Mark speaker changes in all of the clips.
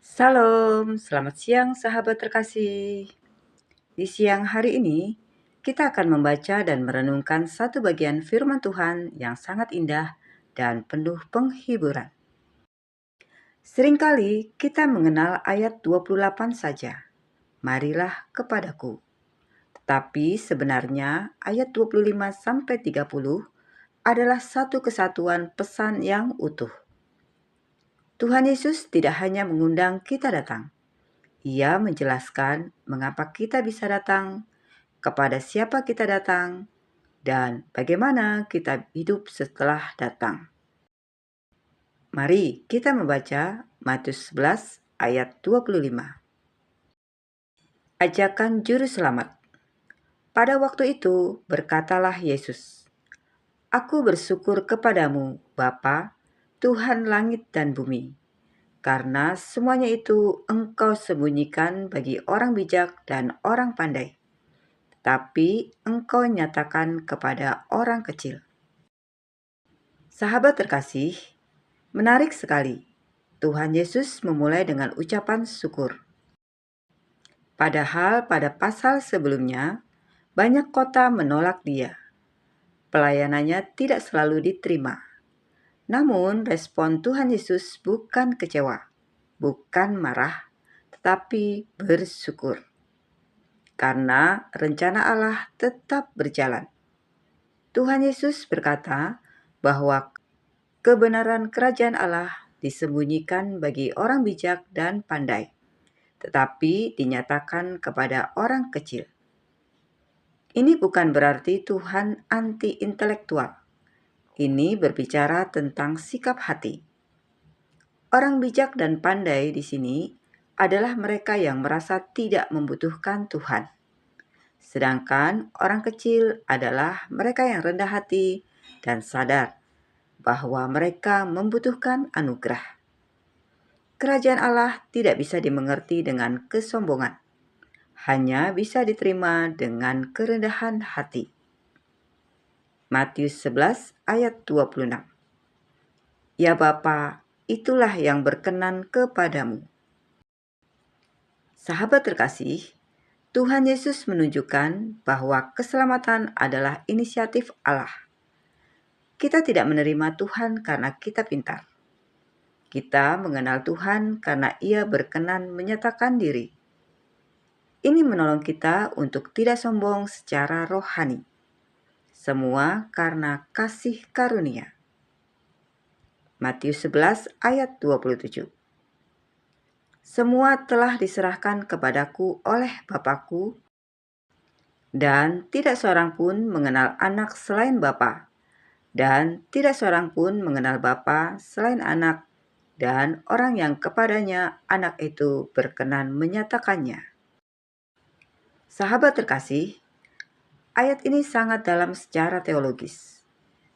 Speaker 1: Salam, selamat siang sahabat terkasih. Di siang hari ini, kita akan membaca dan merenungkan satu bagian firman Tuhan yang sangat indah dan penuh penghiburan. Seringkali kita mengenal ayat 28 saja, marilah kepadaku. Tetapi sebenarnya ayat 25-30 adalah satu kesatuan pesan yang utuh. Tuhan Yesus tidak hanya mengundang kita datang, Ia menjelaskan mengapa kita bisa datang, kepada siapa kita datang, dan bagaimana kita hidup setelah datang. Mari kita membaca Matius 11 ayat 25. Ajakan Juru Selamat. Pada waktu itu berkatalah Yesus, "Aku bersyukur kepadamu, Bapa, Tuhan langit dan bumi, karena semuanya itu Engkau sembunyikan bagi orang bijak dan orang pandai, tapi Engkau nyatakan kepada orang kecil." Sahabat terkasih, menarik sekali. Tuhan Yesus memulai dengan ucapan syukur. Padahal pada pasal sebelumnya, banyak kota menolak Dia. Pelayanannya tidak selalu diterima. Namun respon Tuhan Yesus bukan kecewa, bukan marah, tetapi bersyukur. Karena rencana Allah tetap berjalan. Tuhan Yesus berkata bahwa kebenaran kerajaan Allah disembunyikan bagi orang bijak dan pandai, tetapi dinyatakan kepada orang kecil. Ini bukan berarti Tuhan anti-intelektual. Ini berbicara tentang sikap hati. Orang bijak dan pandai di sini adalah mereka yang merasa tidak membutuhkan Tuhan. Sedangkan orang kecil adalah mereka yang rendah hati dan sadar bahwa mereka membutuhkan anugerah. Kerajaan Allah tidak bisa dimengerti dengan kesombongan, hanya bisa diterima dengan kerendahan hati. Matius 11 ayat 26. Ya Bapa, itulah yang berkenan kepadamu. Sahabat terkasih, Tuhan Yesus menunjukkan bahwa keselamatan adalah inisiatif Allah. Kita tidak menerima Tuhan karena kita pintar. Kita mengenal Tuhan karena Ia berkenan menyatakan diri. Ini menolong kita untuk tidak sombong secara rohani. Semua karena kasih karunia. Matius 11 ayat 27. Semua telah diserahkan kepadaku oleh Bapa-Ku, dan tidak seorang pun mengenal anak selain Bapa, dan tidak seorang pun mengenal Bapa selain anak, dan orang yang kepadanya anak itu berkenan menyatakannya. Sahabat terkasih, ayat ini sangat dalam secara teologis.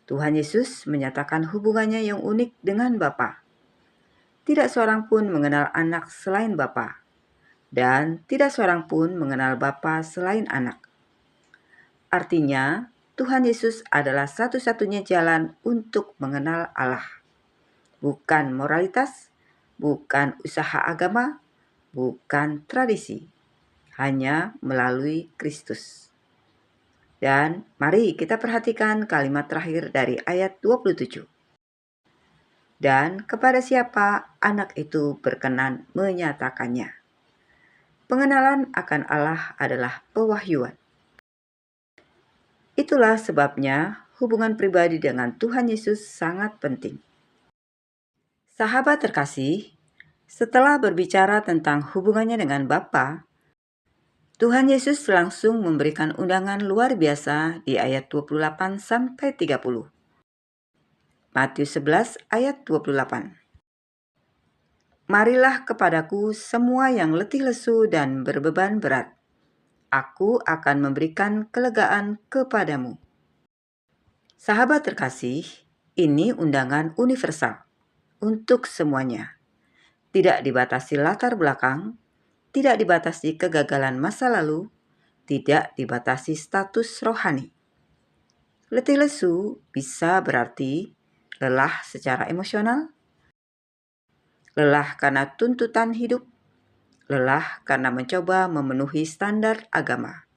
Speaker 1: Tuhan Yesus menyatakan hubungannya yang unik dengan Bapa. Tidak seorang pun mengenal anak selain Bapa, dan tidak seorang pun mengenal Bapa selain anak. Artinya, Tuhan Yesus adalah satu-satunya jalan untuk mengenal Allah. Bukan moralitas, bukan usaha agama, bukan tradisi, hanya melalui Kristus. Dan mari kita perhatikan kalimat terakhir dari ayat 27. Dan kepada siapa anak itu berkenan menyatakannya. Pengenalan akan Allah adalah pewahyuan. Itulah sebabnya hubungan pribadi dengan Tuhan Yesus sangat penting. Sahabat terkasih, setelah berbicara tentang hubungannya dengan Bapa, Tuhan Yesus langsung memberikan undangan luar biasa di ayat 28-30. Matius 11 ayat 28. Marilah kepadaku semua yang letih lesu dan berbeban berat. Aku akan memberikan kelegaan kepadamu. Sahabat terkasih, ini undangan universal untuk semuanya. Tidak dibatasi latar belakang, tidak dibatasi kegagalan masa lalu, tidak dibatasi status rohani. Letih lesu bisa berarti lelah secara emosional, lelah karena tuntutan hidup, lelah karena mencoba memenuhi standar agama.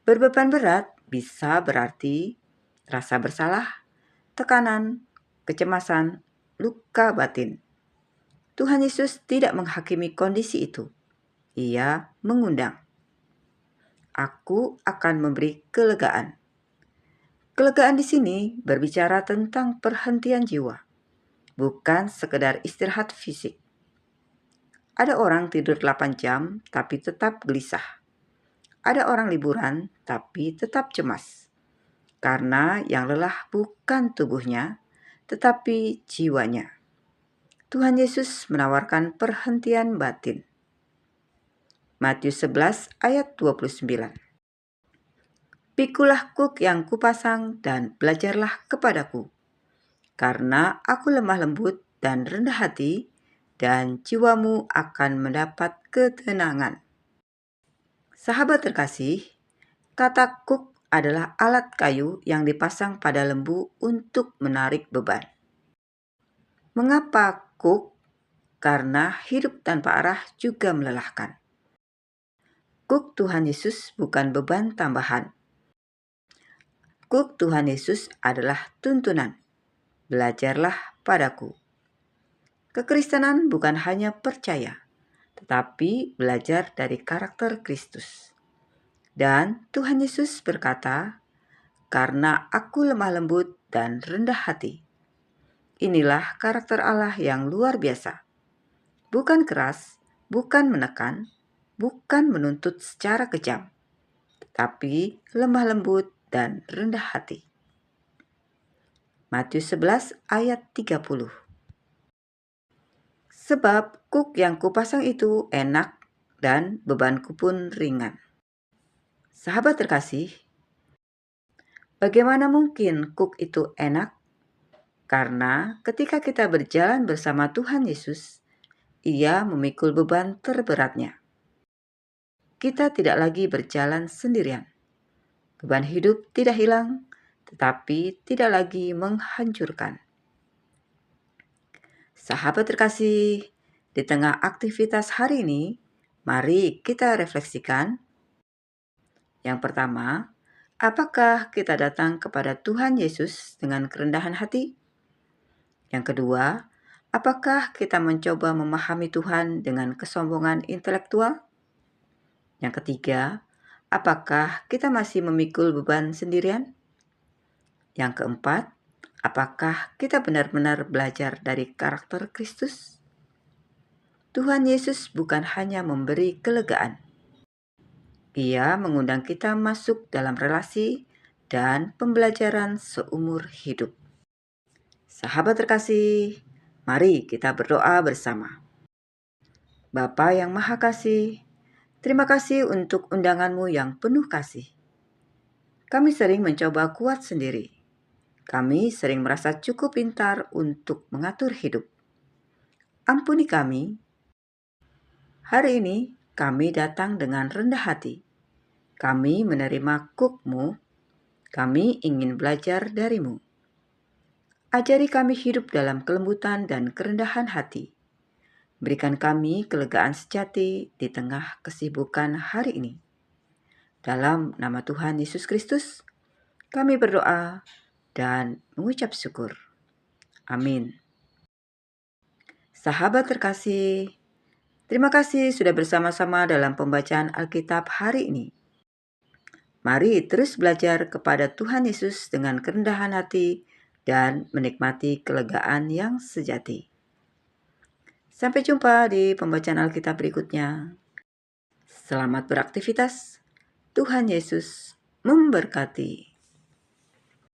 Speaker 1: Berbeban berat bisa berarti rasa bersalah, tekanan, kecemasan, luka batin. Tuhan Yesus tidak menghakimi kondisi itu. Ia mengundang. Aku akan memberi kelegaan. Kelegaan di sini berbicara tentang perhentian jiwa, bukan sekedar istirahat fisik. Ada orang tidur 8 jam tapi tetap gelisah. Ada orang liburan tapi tetap cemas. Karena yang lelah bukan tubuhnya, tetapi jiwanya. Tuhan Yesus menawarkan perhentian batin. Matius 11 ayat 29. Pikulah kuk yang kupasang dan belajarlah kepadaku, karena aku lemah lembut dan rendah hati, dan jiwamu akan mendapat ketenangan. Sahabat terkasih, kata kuk adalah alat kayu yang dipasang pada lembu untuk menarik beban. Mengapa kuk? Karena hidup tanpa arah juga melelahkan. Kuk Tuhan Yesus bukan beban tambahan. Kuk Tuhan Yesus adalah tuntunan. Belajarlah padaku. Kekristenan bukan hanya percaya, tetapi belajar dari karakter Kristus. Dan Tuhan Yesus berkata, "Karena aku lemah lembut dan rendah hati." Inilah karakter Allah yang luar biasa. Bukan keras, bukan menekan, bukan menuntut secara kejam, tapi lemah lembut dan rendah hati. Matius 11 ayat 30. Sebab kuk yang kupasang itu enak dan bebanku pun ringan. Sahabat terkasih, bagaimana mungkin kuk itu enak? Karena ketika kita berjalan bersama Tuhan Yesus, Ia memikul beban terberatnya. Kita tidak lagi berjalan sendirian. Beban hidup tidak hilang, tetapi tidak lagi menghancurkan. Sahabat terkasih, di tengah aktivitas hari ini, mari kita refleksikan. Yang pertama, apakah kita datang kepada Tuhan Yesus dengan kerendahan hati? Yang kedua, apakah kita mencoba memahami Tuhan dengan kesombongan intelektual? Yang ketiga, apakah kita masih memikul beban sendirian? Yang keempat, apakah kita benar-benar belajar dari karakter Kristus? Tuhan Yesus bukan hanya memberi kelegaan. Ia mengundang kita masuk dalam relasi dan pembelajaran seumur hidup. Sahabat terkasih, mari kita berdoa bersama. Bapa yang Maha Kasih, terima kasih untuk undanganmu yang penuh kasih. Kami sering mencoba kuat sendiri. Kami sering merasa cukup pintar untuk mengatur hidup. Ampuni kami. Hari ini kami datang dengan rendah hati. Kami menerima kuk-Mu. Kami ingin belajar dari-Mu. Ajari kami hidup dalam kelembutan dan kerendahan hati. Berikan kami kelegaan sejati di tengah kesibukan hari ini. Dalam nama Tuhan Yesus Kristus, kami berdoa dan mengucap syukur. Amin. Sahabat terkasih, terima kasih sudah bersama-sama dalam pembacaan Alkitab hari ini. Mari terus belajar kepada Tuhan Yesus dengan kerendahan hati dan menikmati kelegaan yang sejati. Sampai jumpa di pembacaan Alkitab berikutnya. Selamat beraktivitas. Tuhan Yesus memberkati.